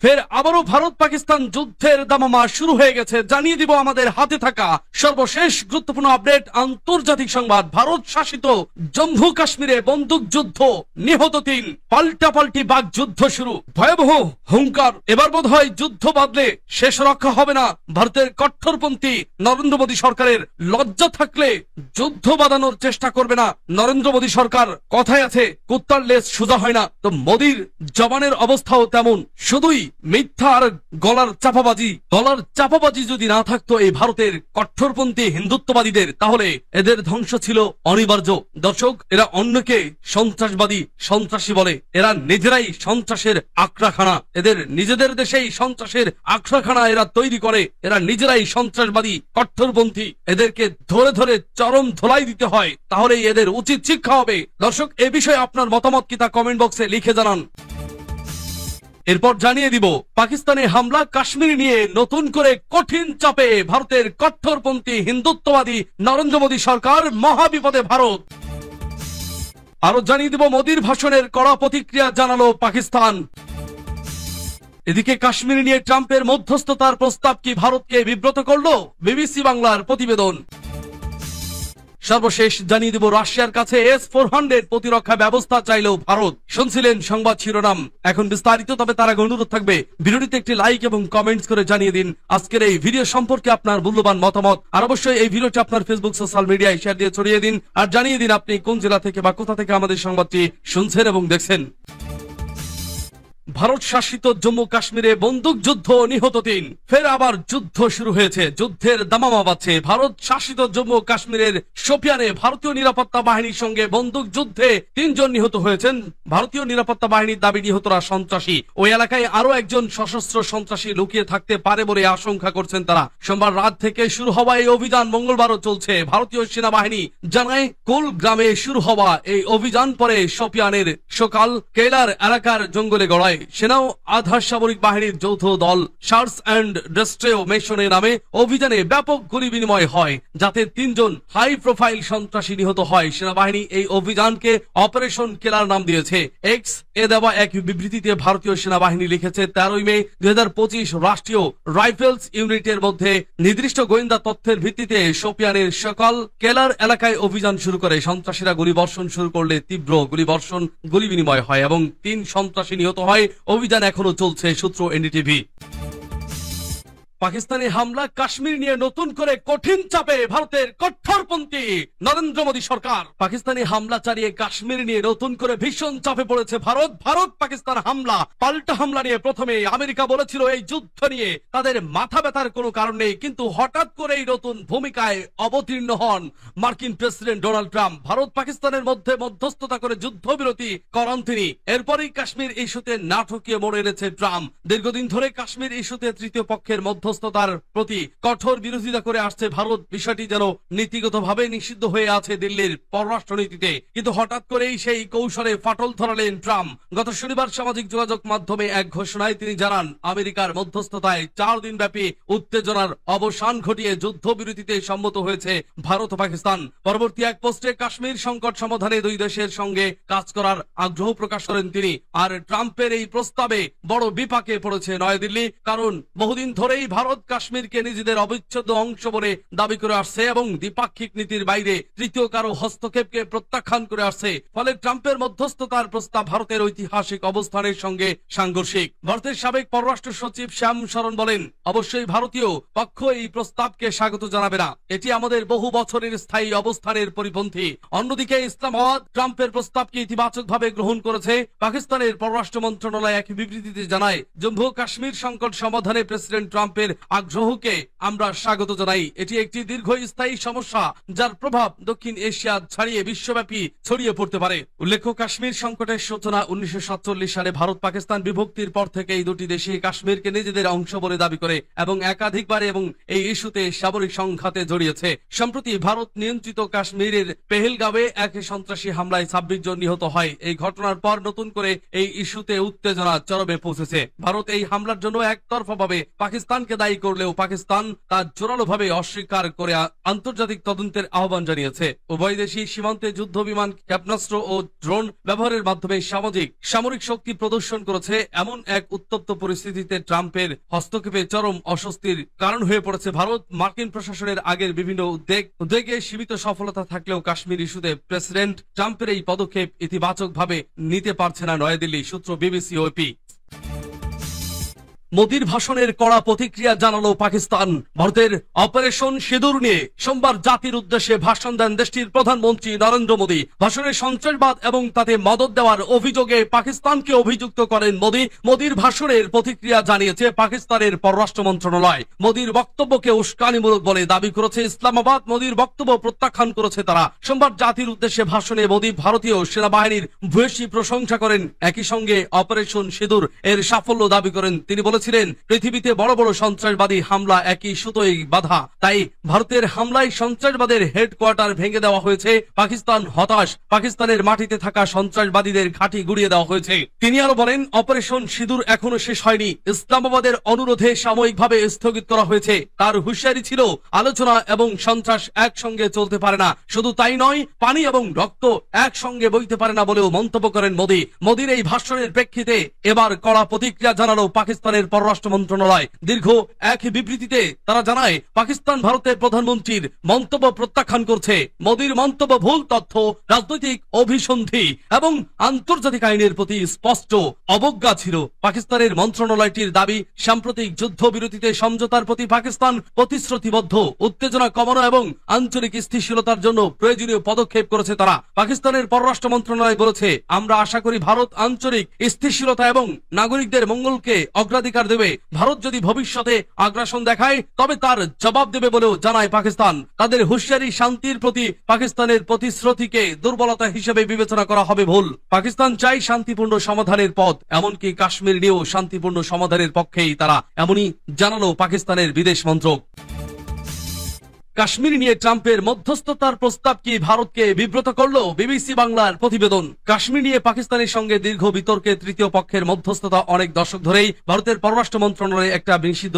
ফের আবারও ভারত পাকিস্তান যুদ্ধের দামামা শুরু হয়ে গেছে। জানিয়ে দিব আমাদের হাতে থাকা সর্বশেষ গুরুত্বপূর্ণ আপডেট। আন্তর্জাতিক সংবাদ। ভারত শাসিত জম্মু কাশ্মীরে বন্দুক যুদ্ধ, নিহত 3, পাল্টাপাল্টি বাগযুদ্ধ শুরু, ভয়াবহ হুঙ্কার। এবার বোধ হয় যুদ্ধ বাদলে শেষ রক্ষা হবে না। ভারতের কট্টরপন্থী নরেন্দ্র মোদী সরকারের লজ্জা থাকলে যুদ্ধ বাঁধানোর চেষ্টা করবে না নরেন্দ্র মোদী সরকার। কথায় আছে কুত্তার লেজ সোজা হয় না, তো মোদীর জবানের অবস্থাও তেমন। শুধুই মিথ্যা আর গলার চাপাবাজি যদি না থাকতো এই ভারতের কট্টরপন্থী হিন্দুত্ববাদীদের, তাহলে এদের ধ্বংস ছিল অনিবার্য। দর্শক, এরা অন্যকে সন্ত্রাসী বলে, এরা নিজেরাই সন্ত্রাসের আখড়াখানা। এদের নিজেদের দেশেই সন্ত্রাসের আখড়াখানা এরা তৈরি করে। এরা নিজেরাই সন্ত্রাসবাদী, কট্টরপন্থী। এদেরকে ধরে ধরে চরম ধোলাই দিতে হয়, তাহলেই এদের উচিত শিক্ষা হবে। দর্শক, এ বিষয়ে আপনার মতামত কি তা কমেন্ট বক্সে লিখে জানান। এরপর জানিয়ে দিব পাকিস্তানে হামলা, কাশ্মীর নিয়ে নতুন করে কঠিন চাপে ভারতের কট্টরপন্থী হিন্দুত্ববাদী নরেন্দ্র মোদী সরকার। মহাবিপদে ভারত। আরো জানিয়ে দিব মোদীর ভাষণের কড়া প্রতিক্রিয়া জানালো পাকিস্তান। এদিকে কাশ্মীর নিয়ে ট্রাম্পের মধ্যস্থতার প্রস্তাব কি ভারতকে বিব্রত করলো? বিবিসি বাংলার প্রতিবেদন। সর্বশেষ জানিয়ে দেব রাশিয়ার কাছে S-400 প্রতিরক্ষা ব্যবস্থা চাইল ভারত। শুনছিলেন সংবাদ শিরোনাম, এখন বিস্তারিত। তবে তার আগে অনুরোধ থাকবে ভিডিওটিতে একটি লাইক এবং কমেন্টস করে জানিয়ে দিন আজকের এই ভিডিও সম্পর্কে আপনার মূল্যবান মতামত। আর অবশ্যই এই ভিডিওটি আপনার ফেসবুক, সোশ্যাল মিডিয়ায় শেয়ার দিয়ে ছড়িয়ে দিন। আর জানিয়ে দিন আপনি কোন জেলা থেকে বা কোথা থেকে আমাদের সংবাদটি শুনছেন এবং দেখছেন। ভারত শাসিত জম্মু কাশ্মীরে বন্দুক যুদ্ধ, নিহত 3। ফের আবার যুদ্ধ শুরু হয়েছে। যুদ্ধের দামামা বাজছে। ভারত শাসিত জম্মু কাশ্মীরের শোপিয়ানে ভারতীয় নিরাপত্তা বাহিনীর সঙ্গে বন্দুক যুদ্ধে 3 জন নিহত হয়েছেন। ভারতীয় নিরাপত্তা বাহিনীর দাবি নিহতরা সন্ত্রাসী। ওই এলাকায় আরো একজন সশস্ত্র সন্ত্রাসী লুকিয়ে থাকতে পারে বলে আশঙ্কা করছেন তারা। সোমবার রাত থেকে শুরু হওয়া এই অভিযান মঙ্গলবারও চলছে। ভারতীয় সেনাবাহিনী জানায় কুল গ্রামে শুরু হওয়া এই অভিযান পরে শোপিয়ানের সকাল কেলার এলাকার জঙ্গলে গড়ায়। সেনা ও আধা সামরিক বাহিনীর যৌথ দল সার্চ অ্যান্ড রেস্ট্রিও মিশনের নামে অভিযানে ব্যাপক গুলি বিনিময় হয়, যাতে 3 জন হাই প্রোফাইল সন্ত্রাসী নিহত হয়। সেনাবাহিনী এই অভিযানকে অপারেশন কেলার নাম দিয়েছে। এক্স এ দেওয়া এক বিবৃতিতে ভারতীয় সেনাবাহিনী লিখেছে, 13 মে 2025 রাষ্ট্রীয় রাইফেলস ইউনিটের মধ্যে নির্দিষ্ট গোয়েন্দা তথ্যের ভিত্তিতে শোপিয়ানের সকাল কেলার এলাকায় অভিযান শুরু করে। সন্ত্রাসীরা গুলিবর্ষণ শুরু করলে তীব্র গুলি বিনিময় হয় এবং 3 সন্ত্রাসী নিহত হয়। অভিযান এখনো চলছে, সূত্র এনডিটিভি। পাকিস্তানি হামলা, কাশ্মীর নিয়ে নতুন করে কঠিন চাপে ভারতের কট্টরপন্থী নরেন্দ্র মোদী সরকার। পাকিস্তানি হামলা চালিয়ে কাশ্মীর নিয়ে নতুন করে ভীষণ চাপে পড়েছে ভারত পাকিস্তান হামলা, পাল্টা হামলা নিয়ে প্রথমে আমেরিকা বলেছিল এই যুদ্ধ নিয়ে তাদের মাথা ব্যথার কোনো কারণ নেই, কিন্তু হঠাৎ করেই নতুন ভূমিকায় অবতীর্ণ হন মার্কিন প্রেসিডেন্ট ডোনাল্ড ট্রাম্প। ভারত পাকিস্তানের মধ্যে মধ্যস্থতা করে যুদ্ধবিরতি করান তিনি। এরপরই কাশ্মীর ইস্যুতে নাটকীয় মোড় এনেছে ট্রাম্প। দীর্ঘদিন ধরে কাশ্মীর ইস্যুতে তৃতীয় পক্ষের মধ্যস্থতার প্রতি কঠোর বিরোধিতা করে আসছে ভারত। বিষয়টি যেন নীতিগতভাবে নিষিদ্ধ হয়ে আছে দিল্লির পররাষ্ট্রনীতিতে, কিন্তু হঠাৎ করেই সেই কৌশলে ফাটল ধরালেন ট্রাম্প। গত শনিবার সামাজিক যোগাযোগ মাধ্যমে এক ঘোষণায় তিনি জানান, আমেরিকার মধ্যস্থতায় 4 দিন ব্যাপী উত্তেজনার অবসান ঘটিয়ে যুদ্ধবিরতিতে সম্মত হয়েছে ভারত ও পাকিস্তান। পরবর্তী এক পোস্টে কাশ্মীর সংকট সমাধানে 2 দেশের সঙ্গে কাজ করার আগ্রহ প্রকাশ করেন তিনি। আর ট্রাম্পের এই প্রস্তাবে বড় বিপাকে পড়েছে নয়াদিল্লি, কারণ বহুদিন ধরেই ভারত কাশ্মীরকে নিজেদের অবিচ্ছেদ্য অংশ বলে দাবি করে আসছে এবং দ্বিপাক্ষিক নীতির বাইরে তৃতীয় কারো হস্তক্ষেপকে প্রত্যাখ্যান করে আসছে। ফলে ট্রাম্পের মধ্যস্থতার প্রস্তাব ভারতের ঐতিহাসিক অবস্থানের সঙ্গে সাংঘর্ষিক। ভারতের সাবেক পররাষ্ট্র সচিব শ্যাম শরণ বলেন, অবশ্যই ভারতীয় পক্ষ এই প্রস্তাবকে স্বাগত জানাবে না, এটি আমাদের বহু বছরের স্থায়ী অবস্থানের পরিপন্থী। অন্যদিকে ইসলামাবাদ ট্রাম্পের প্রস্তাবকে ইতিবাচকভাবে গ্রহণ করেছে। পাকিস্তানের পররাষ্ট্র মন্ত্রণালয় এক বিবৃতিতে জানায়, জম্মু কাশ্মীর সংকট সমাধানে প্রেসিডেন্ট ট্রাম্পের আগ্রহকে আমরা স্বাগত জানাই। এটি একটি দীর্ঘস্থায়ী সমস্যা যার প্রভাব দক্ষিণ এশিয়া ছাড়িয়ে বিশ্বব্যাপী ছড়িয়ে পড়তে পারে। উল্লেখ্য, কাশ্মীর সংকটের সূচনা 1947 সালে। ভারত পাকিস্তান বিভক্তির পর থেকে এই দুটি দেশই কাশ্মীরকে নিজেদের অংশ বলে দাবি করে এবং একাধিকবার এবং এই ইস্যুতে সামরিক সংঘাতে জড়িয়েছে। সম্প্রতি ভারত নিয়ন্ত্রিত কাশ্মীরের পেহেলগাঁওয়ে এক সন্ত্রাসী হামলায় 26 জন নিহত হয়। এই ঘটনার পর নতুন করে এই ইস্যুতে উত্তেজনা চরমে পৌঁছেছে। ভারত এই হামলার জন্য একতরফাভাবে পাকিস্তানকে দায়ী করলেও পাকিস্তান তা জোরালোভাবে অস্বীকার করে আন্তর্জাতিক তদন্তের আহ্বান জানিয়েছে। উভয় দেশই সীমান্তে যুদ্ধ বিমান, ক্ষেপণাস্ত্র ও ড্রোন ব্যবহারের মাধ্যমে সামরিক শক্তি প্রদর্শন করেছে। এমন এক উত্তপ্ত পরিস্থিতিতে ট্রাম্পের হস্তক্ষেপে চরম অস্বস্তির কারণ হয়ে পড়েছে ভারত। মার্কিন প্রশাসনের আগের বিভিন্ন উদ্বেগে সীমিত সফলতা থাকলেও কাশ্মীর ইস্যুতে প্রেসিডেন্ট ট্রাম্পের এই পদক্ষেপ ইতিবাচকভাবে নিতে পারছে না নয়াদিল্লি। সূত্র বিবিসি ওপি। মোদির ভাষণের কড়া প্রতিক্রিয়া জানালো পাকিস্তান। ভারতের অপারেশন সিঁদুর নিয়ে সোমবার জাতির উদ্দেশ্যে ভাষণ দেন দেশটির প্রধানমন্ত্রী নরেন্দ্র মোদী। ভাষণে সন্ত্রাসবাদ এবং তাতে মদদ দেওয়ার অভিযোগে পাকিস্তানকে অভিযুক্ত করেন মোদী। মোদির ভাষণের প্রতিক্রিয়া জানিয়েছে পাকিস্তানের পররাষ্ট্র মন্ত্রণালয়। মোদির বক্তব্যকে উস্কানিমূলক বলে দাবি করেছে ইসলামাবাদ। মোদির বক্তব্য প্রত্যাখ্যান করেছে তারা। সোমবার জাতির উদ্দেশ্যে ভাষণে মোদী ভারতীয় সেনাবাহিনীর ভূয়সী প্রশংসা করেন। একই সঙ্গে অপারেশন সিঁদুর এর সাফল্য দাবি করেন। তিনি বলেছিলেন, পৃথিবীতে বড় বড় সন্ত্রাসবাদী হামলা একই সুতোয় বাঁধা, তাই ভারতের হামলায় সন্ত্রাসবাদের হেডকোয়ার্টার ভেঙে দেওয়া হয়েছে। পাকিস্তান হতাশ, পাকিস্তানের মাটিতে থাকা সন্ত্রাসবাদীদের ঘাঁটি গুড়িয়ে দেওয়া হয়েছে। তিনি আরো বলেন, অপারেশন সিঁদুর এখনো শেষ হয়নি। ইসলামাবাদের অনুরোধে সাময়িকভাবে স্থগিত করা হয়েছে। তার হুঁশিয়ারি ছিল, আলোচনা এবং সন্ত্রাস একসঙ্গে চলতে পারে না। শুধু তাই নয়, পানি এবং রক্ত একসঙ্গে বইতে পারে না বলেও মন্তব্য করেন মোদী। মোদীর এই ভাষণের প্রেক্ষিতে এবার কড়া প্রতিক্রিয়া জানালো পাকিস্তানের পররাষ্ট্র মন্ত্রণালয়। দীর্ঘ এক বিবৃতিতে তারা জানায়, পাকিস্তান ভারতের প্রধানমন্ত্রীর মন্তব্য প্রত্যাখ্যান করছে। মোদীর মন্তব্য ভুল তথ্য, রাজনৈতিক অভিসন্ধি এবং আন্তর্জাতিক আইনের প্রতি স্পষ্ট অবজ্ঞা ছিল। পাকিস্তানের মন্ত্রণালয়টির দাবি, সাম্প্রতিক যুদ্ধবিরতিতে সমঝোতার প্রতি পাকিস্তান প্রতিশ্রুতিবদ্ধ। উত্তেজনা কমানো এবং আঞ্চলিক স্থিতিশীলতার জন্য প্রয়োজনীয় পদক্ষেপ করেছে তারা। পাকিস্তানের পররাষ্ট্র মন্ত্রণালয় বলেছে, আমরা আশা করি ভারত আঞ্চলিক স্থিতিশীলতা এবং নাগরিকদের মঙ্গলকে অগ্রাধিকার দেবে। ভারত যদি ভবিষ্যতে আগ্রাসন দেখায় তবে তার জবাব দেবে বলেও জানায় পাকিস্তান। তাদের হুঁশিয়ারি, শান্তির প্রতি পাকিস্তানের প্রতিশ্রুতিকে দুর্বলতা হিসেবে বিবেচনা করা হবে ভুল। পাকিস্তান চাই শান্তিপূর্ণ সমাধানের পথ, এমনকি কাশ্মীর নিয়েও শান্তিপূর্ণ সমাধানের পক্ষেই তারা, এমনই জানালো পাকিস্তানের বিদেশ মন্ত্রক। কাশ্মীর নিয়ে ট্রাম্পের মধ্যস্থতার প্রস্তাব কি ভারতকে বিব্রত করলো? বিবিসি বাংলার প্রতিবেদন। কাশ্মীর নিয়ে পাকিস্তানের সঙ্গে দীর্ঘ বিতর্কে তৃতীয় পক্ষের মধ্যস্থতা অনেক দশক ধরেই ভারতের পররাষ্ট্র মন্ত্রণালয়ে একটা নিষিদ্ধ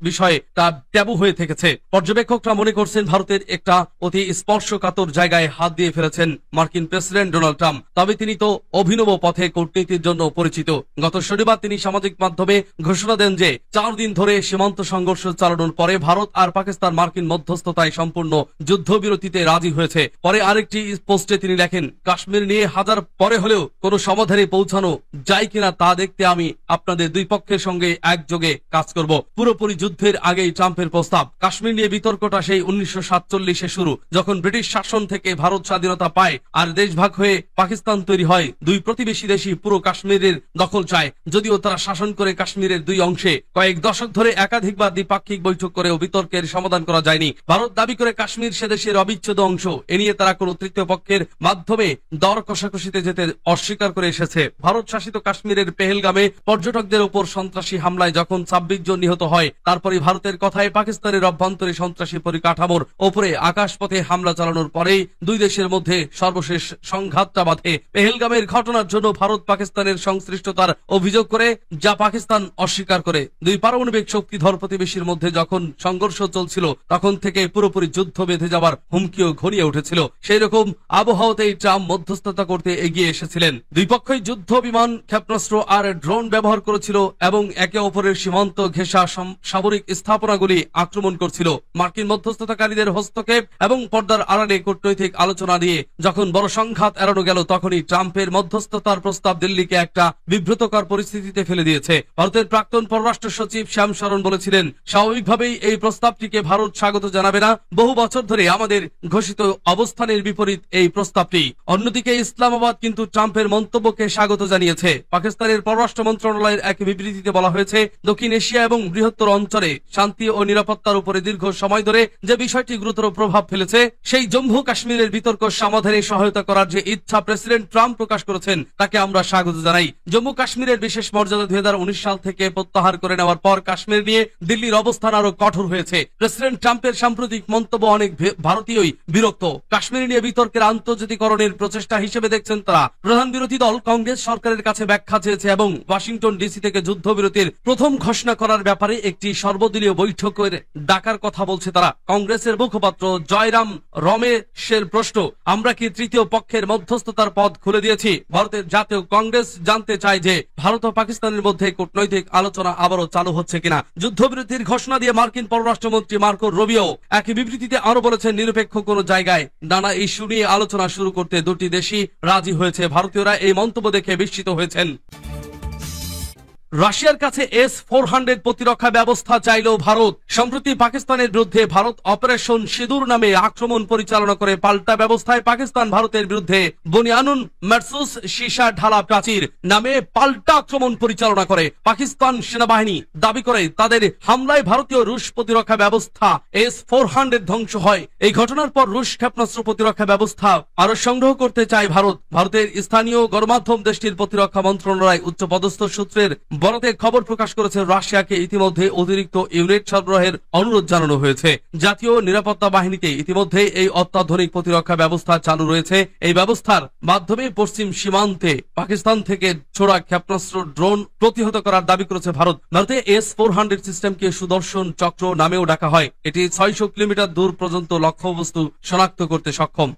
বিষয়, তা ট্যাবু হয়ে থেকেছে। পর্যবেক্ষকরা মনে করছেন ভারতের একটা অতি স্পর্শকাতর জায়গায় হাত দিয়ে ফেলেছেন মার্কিন প্রেসিডেন্ট ডোনাল্ড ট্রাম্প। তবে তিনি তো অভিনব পথে কূটনীতির জন্য পরিচিত। গত শনিবার তিনি সামাজিক মাধ্যমে ঘোষণা দেন যে 4 দিন ধরে সীমান্ত সংঘর্ষ চালানোর পরে ভারত আর পাকিস্তান মার্কিন মধ্যস্থতায় সম্পূর্ণ যুদ্ধবিরতিতে রাজি হয়েছে। পরে আরেকটি পোস্টে তিনি লেখেন, কাশ্মীর নিয়ে হাজার পরে হলেও কোন সমাধানে পৌঁছানো যায় কিনা তা দেখতে আমি আপনাদের দুই পক্ষের সঙ্গে একযোগে কাজ করব। পুরোপুরি যুদ্ধের আগেই ট্রাম্পের প্রস্তাব। কাশ্মীর নিয়ে বিতর্কটা সেই 1947-এ শুরু, যখন ব্রিটিশ শাসন থেকে ভারত স্বাধীনতা পায় আর দেশ ভাগ হয়ে পাকিস্তান তৈরি হয়। দুই প্রতিবেশী দেশই পুরো কাশ্মীরের দখল চায়। যদিও তারা শাসন করে কাশ্মীরের দুই অংশে কয়েক দশক ধরে একাধিকবার দ্বিপাক্ষিক বৈঠক করেও বিতর্কের সমাধান করা যায়নি। ভারত দাবি করে কাশ্মীর সে দেশের অবিচ্ছেদ্য অংশ। এ নিয়ে তারা কোন তৃতীয় পক্ষের মাধ্যমে দর কষাকষিতে যেতে অস্বীকার করে এসেছে। ভারত শাসিত কাশ্মীরের পেহেলগামে পর্যটকদের উপর সন্ত্রাসী হামলায় যখন 26 জন নিহত হয়, তারপরে ভারতের কথায় পাকিস্তানের অভ্যন্তরে সন্ত্রাসী পরিকাঠামোর ওপরে আকাশপথে হামলা চালানোর পরেই দুই দেশের মধ্যে সর্বশেষ সংঘাতটা বাধে। পেহেলগামের ঘটনার জন্য ভারত পাকিস্তানের সংশ্লিষ্টতার অভিযোগ করে, যা পাকিস্তান অস্বীকার করে। দুই পারমাণবিক শক্তিধর প্রতিবেশীর মধ্যে যখন সংঘর্ষ চলছিল, তখন থেকে পুরোপুরি যুদ্ধ বেঁধে যাবার হুমকিও ঘনিয়ে উঠেছিল। সেই রকম আবহাওয়াতেই ট্রাম্প মধ্যস্থতা করতে এগিয়ে এসেছিলেন। দুই পক্ষই যুদ্ধ বিমান, ক্ষেপণাস্ত্র আর ড্রোন ব্যবহার করেছিল এবং একে অপরের সীমান্ত ঘেঁষা সামরিক স্থাপনাগুলি আক্রমণ করছিল। মার্কিন মধ্যস্থতাকারীদের হস্তক্ষেপ এবং পর্দার আড়ালে কূটনৈতিক আলোচনা দিয়ে যখন বড় সংঘাত এড়ানো গেল, তখনই ট্রাম্পের মধ্যস্থতার প্রস্তাব দিল্লিকে একটা বিব্রতকর পরিস্থিতিতে ফেলে দিয়েছে। ভারতের প্রাক্তন পররাষ্ট্র সচিব শ্যাম শরণ বলেছিলেন, স্বাভাবিকভাবেই এই প্রস্তাবটিকে ভারত স্বাগত জানাবে না। বহু বছর ধরে আমাদের ঘোষিত অবস্থানের বিপরীত এই প্রস্তাবটি। অন্যদিকে ইসলামাবাদ কিন্তু ট্রাম্পের মন্তব্যকে স্বাগত জানিয়েছে। পাকিস্তানের পররাষ্ট্র মন্ত্রণালয়ের এক বিবৃতিতে বলা হয়েছে, দক্ষিণ এশিয়া এবং বৃহত্তর অঞ্চলে শান্তি ও নিরাপত্তার উপরে দীর্ঘ সময় ধরে যে বিষয়টি গুরুতর প্রভাব ফেলেছে, সেই জম্মু কাশ্মীরের বিতর্ক সমাধানে সহায়তা করার যে ইচ্ছা প্রেসিডেন্ট ট্রাম্প প্রকাশ করেছেন, তাকে আমরা স্বাগত জানাই। জম্মু কাশ্মীরের বিশেষ মর্যাদা 2019 সাল থেকে প্রত্যাহার করে নেওয়ার পর কাশ্মীর নিয়ে দিল্লির অবস্থান আরো কঠোর হয়েছে। প্রেসিডেন্ট ট্রাম্পের সাম্প্রতিক মন্তব্য অনেক ভারতীয়ই বিরক্ত। কাশ্মীর নিয়ে বিতর্কের আন্তর্জাতিকরণের প্রচেষ্টা হিসেবে দেখছেন তারা। প্রধান বিরোধী দল কংগ্রেস সরকারের কাছে ব্যাখ্যা চেয়েছে এবং ওয়াশিংটন ডিসি থেকে যুদ্ধবিরতির প্রথম ঘোষণা করার ব্যাপারে একটি সর্বদলীয় বৈঠকের ডাকার কথা বলছে তারা। কংগ্রেসের মুখপাত্র জয়রাম রমেশের প্রশ্ন, আমরা কি তৃতীয় পক্ষের মধ্যস্থতার পথ খুলে দিয়েছি? ভারতের জাতীয় কংগ্রেস জানতে চায় যে ভারত ও পাকিস্তানের মধ্যে কূটনৈতিক আলোচনা আবারও চালু হচ্ছে কিনা। যুদ্ধবিরতির ঘোষণা দিয়ে মার্কিন পররাষ্ট্রমন্ত্রী মার্কো রুবিও এক বিবৃতিতে আরো বলেছেন, নিরপেক্ষ কোন জায়গায় নানা ইস্যু নিয়ে আলোচনা শুরু করতে দুটি দেশই রাজি হয়েছে। ভারতীয়রা এই মন্তব্য দেখে বিস্মিত হয়েছেন। রাশিয়ার কাছে S-400 প্রতিরক্ষা ব্যবস্থা চাইল ভারত। সম্প্রতি পাকিস্তানের বিরুদ্ধে ভারত অপারেশন সিঁদুর নামে আক্রমণ পরিচালনা করে পাল্টা ব্যবস্থায় পাকিস্তান ভারতের বিরুদ্ধে বুনিয়ানুন মারসুস সীসা ঢালা প্রাচীর নামে পাল্টা আক্রমণ পরিচালনা করে। পাকিস্তান সেনাবাহিনী দাবি করে তাদের হামলায় ভারতীয় রুশ প্রতিরক্ষা ব্যবস্থা S-400 ধ্বংস হয়। এই ঘটনার পর রুশ ক্ষেপণাস্ত্র প্রতিরক্ষা ব্যবস্থা আরো সংগ্রহ করতে চায় ভারত। ভারতের স্থানীয় গণমাধ্যম দেশটির প্রতিরক্ষা মন্ত্রণালয় উচ্চপদস্থ সূত্রের বরাতে খবর প্রকাশ করেছে, রাশিয়াকে ইতিমধ্যে অতিরিক্ত ইউনিট সরবরাহের অনুরোধ জানানো হয়েছে। জাতীয় নিরাপত্তা বাহিনীতে ইতিমধ্যে এই অত্যাধুনিক প্রতিরক্ষা ব্যবস্থা চালু রয়েছে। এই ব্যবস্থার মাধ্যমে পশ্চিম সীমান্তে পাকিস্তান থেকে ছোড়া ক্ষেপণাস্ত্র ড্রোন প্রতিহত করার দাবি করেছে ভারত। ভারতে S-400 সিস্টেমকে সুদর্শন চক্র নামেও ডাকা হয়। এটি 600 কিলোমিটার দূর পর্যন্ত লক্ষ্যবস্তু শনাক্ত করতে সক্ষম।